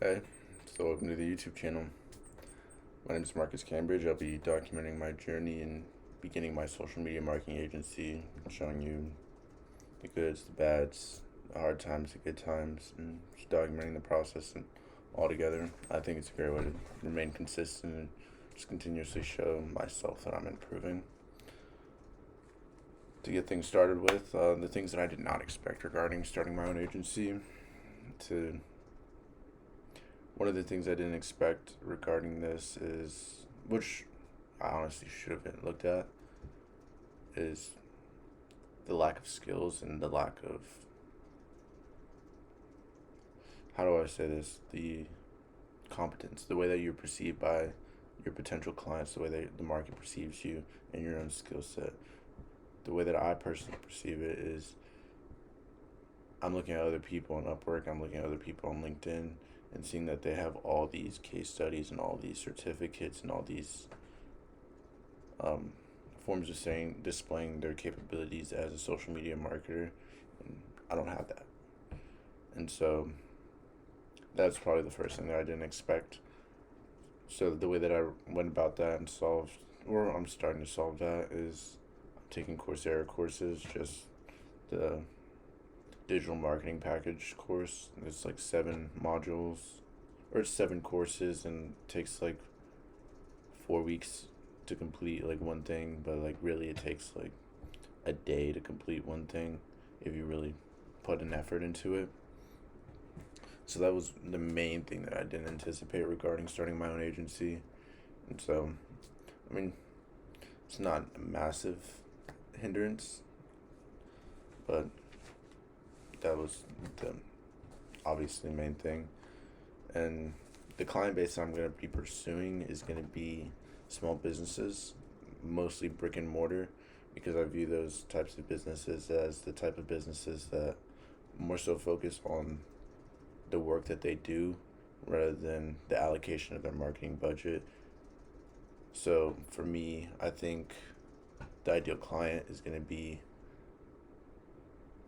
Hey, so welcome to the YouTube channel. My name is Marcus Cambridge. I'll be documenting my journey and beginning my social media marketing agency, showing you the goods, the bads, the hard times, the good times, and just documenting the process and all together. I think it's a great way to remain consistent and just continuously show myself that I'm improving. To get things started with, the things that I did not expect regarding starting my own agency, to one of the things I didn't expect regarding this is, which I honestly should have been looked at, is the lack of skills and the lack of, how do I say this, the competence, the way that you're perceived by your potential clients, the way that the market perceives you and your own skill set. The way that I personally perceive it is I'm looking at other people on Upwork, I'm looking at other people on LinkedIn, and seeing that they have all these case studies and all these certificates and all these um, forms of saying displaying their capabilities as a social media marketer, and I don't have that. And so that's probably the first thing that I didn't expect. So the way that I went about that and solved, or I'm starting to solve that, is I'm taking Coursera courses, just the digital marketing package course. It's like 7 modules, or it's 7 courses, and takes like 4 weeks to complete like one thing, but like really it takes like a day to complete one thing if you really put an effort into it. So that was the main thing that I didn't anticipate regarding starting my own agency. And so, I mean, it's not a massive hindrance, but that was the obviously main thing. And the client base I'm going to be pursuing is going to be small businesses, mostly brick and mortar, because I view those types of businesses as the type of businesses that more so focus on the work that they do rather than the allocation of their marketing budget. So for me, I think the ideal client is going to be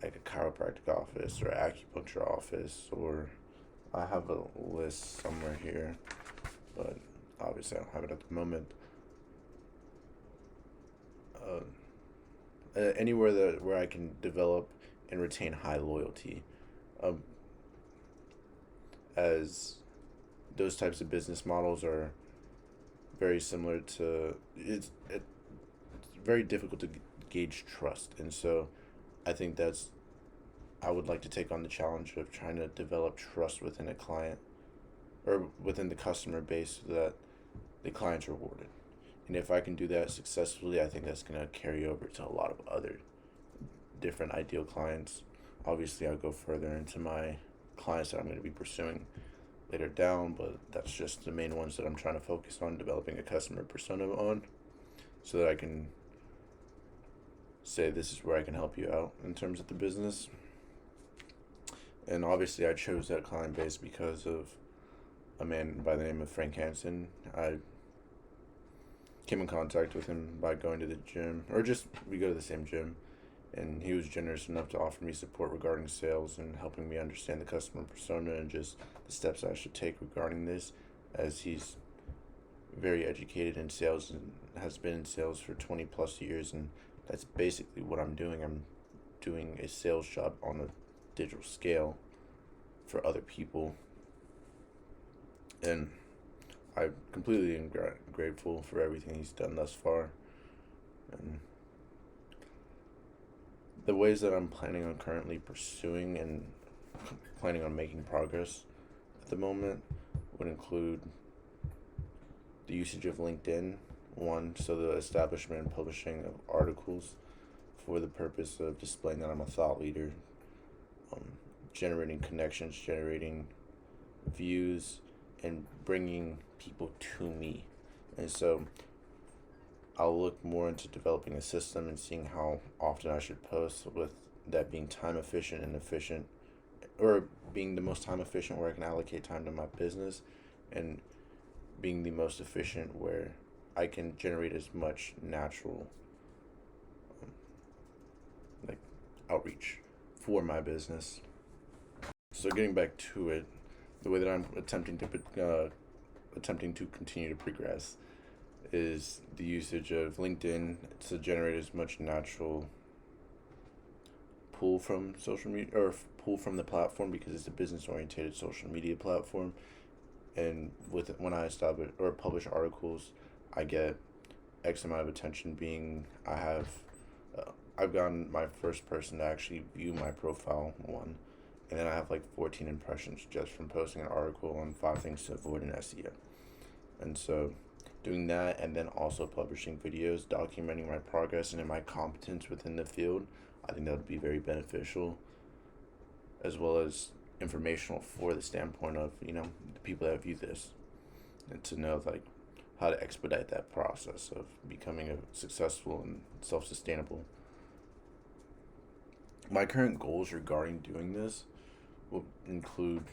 like a chiropractic office or acupuncture office, or I have a list somewhere here, but obviously I don't have it at the moment. Anywhere that where I can develop and retain high loyalty, um, as those types of business models are very similar to it's very difficult to gauge trust, and so I think that's I would like to take on the challenge of trying to develop trust within a client or within the customer base so that the client's rewarded. And if I can do that successfully, I think that's going to carry over to a lot of other different ideal clients. Obviously, I'll go further into my clients that I'm going to be pursuing later down, but that's just the main ones that I'm trying to focus on developing a customer persona on so that I can say this is where I can help you out in terms of the business. And obviously, I chose that client base because of a man by the name of Frank Hansen. I came in contact with him by going to the gym, or just we go to the same gym, and he was generous enough to offer me support regarding sales and helping me understand the customer persona and just the steps I should take regarding this, as he's very educated in sales and has been in sales for 20 plus years, and that's basically what I'm doing. I'm doing a sales job on a digital scale for other people, and I completely am grateful for everything he's done thus far. And the ways that I'm planning on currently pursuing and planning on making progress at the moment would include the usage of LinkedIn. One, so the establishment and publishing of articles for the purpose of displaying that I'm a thought leader, um, generating connections, generating views, and bringing people to me. And so I'll look more into developing a system and seeing how often I should post, with that being time efficient and efficient, or being the most time efficient where I can allocate time to my business, and being the most efficient where I can generate as much natural um, like outreach for my business. So getting back to it, the way that I'm attempting to continue to progress is the usage of LinkedIn to generate as much natural pull from social media, or pull from the platform, because it's a business oriented social media platform. And with when I establish or publish articles, I get X amount of attention. Being I've gotten my first person to actually view my profile, one, and then I have like 14 impressions just from posting an article on 5 things to avoid in SEO. And so doing that, and then also publishing videos documenting my progress and my competence within the field, I think that would be very beneficial, as well as informational for the standpoint of, the people that view this, and to know like how to expedite that process of becoming a successful and self-sustainable. My current goals regarding doing this will include: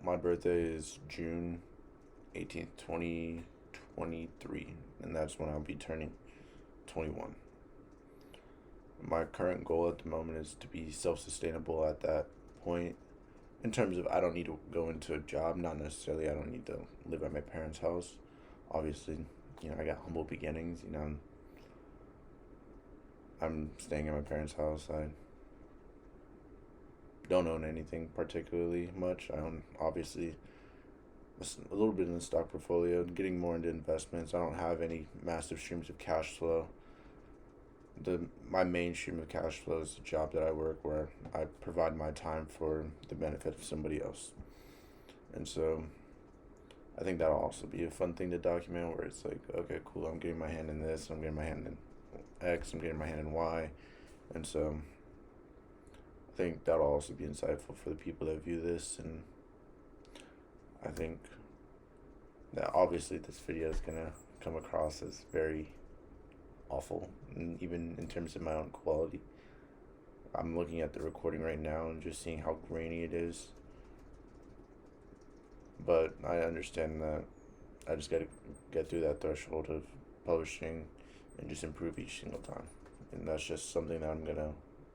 my birthday is June 18th, 2023, and that's when I'll be turning 21. My current goal at the moment is to be self-sustainable at that point, in terms of I don't need to go into a job, not necessarily I don't need to live at my parents' house. Obviously, I got humble beginnings. I'm staying at my parents' house. I don't own anything particularly much. I own, obviously, a little bit in the stock portfolio, getting more into investments. I don't have any massive streams of cash flow. My main stream of cash flow is the job that I work, where I provide my time for the benefit of somebody else. And so I think that'll also be a fun thing to document, where it's like, okay, cool, I'm getting my hand in this, I'm getting my hand in X, I'm getting my hand in Y. And so I think that'll also be insightful for the people that view this. And I think that obviously this video is going to come across as very awful, and even in terms of my own quality. I'm looking at the recording right now and just seeing how grainy it is. But I understand that I just got to get through that threshold of publishing and just improve each single time. And that's just something that I'm going to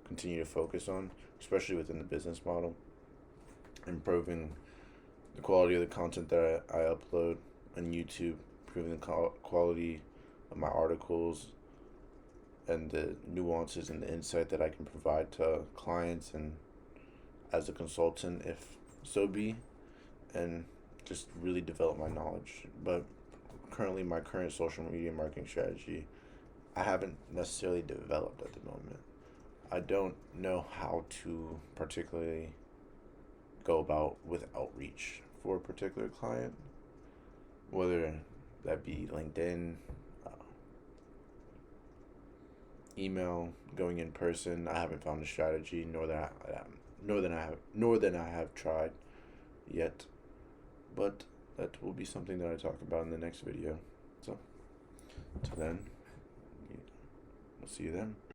continue to focus on, especially within the business model. Improving the quality of the content that I upload on YouTube, improving the quality of my articles, and the nuances and the insight that I can provide to clients and as a consultant, if so be, and just really develop my knowledge. But currently, my current social media marketing strategy, I haven't necessarily developed at the moment. I don't know how to particularly go about with outreach for a particular client, whether that be LinkedIn, email, going in person. I haven't found a strategy, nor that I have tried yet. But that will be something that I talk about in the next video. So, till then, we'll see you then.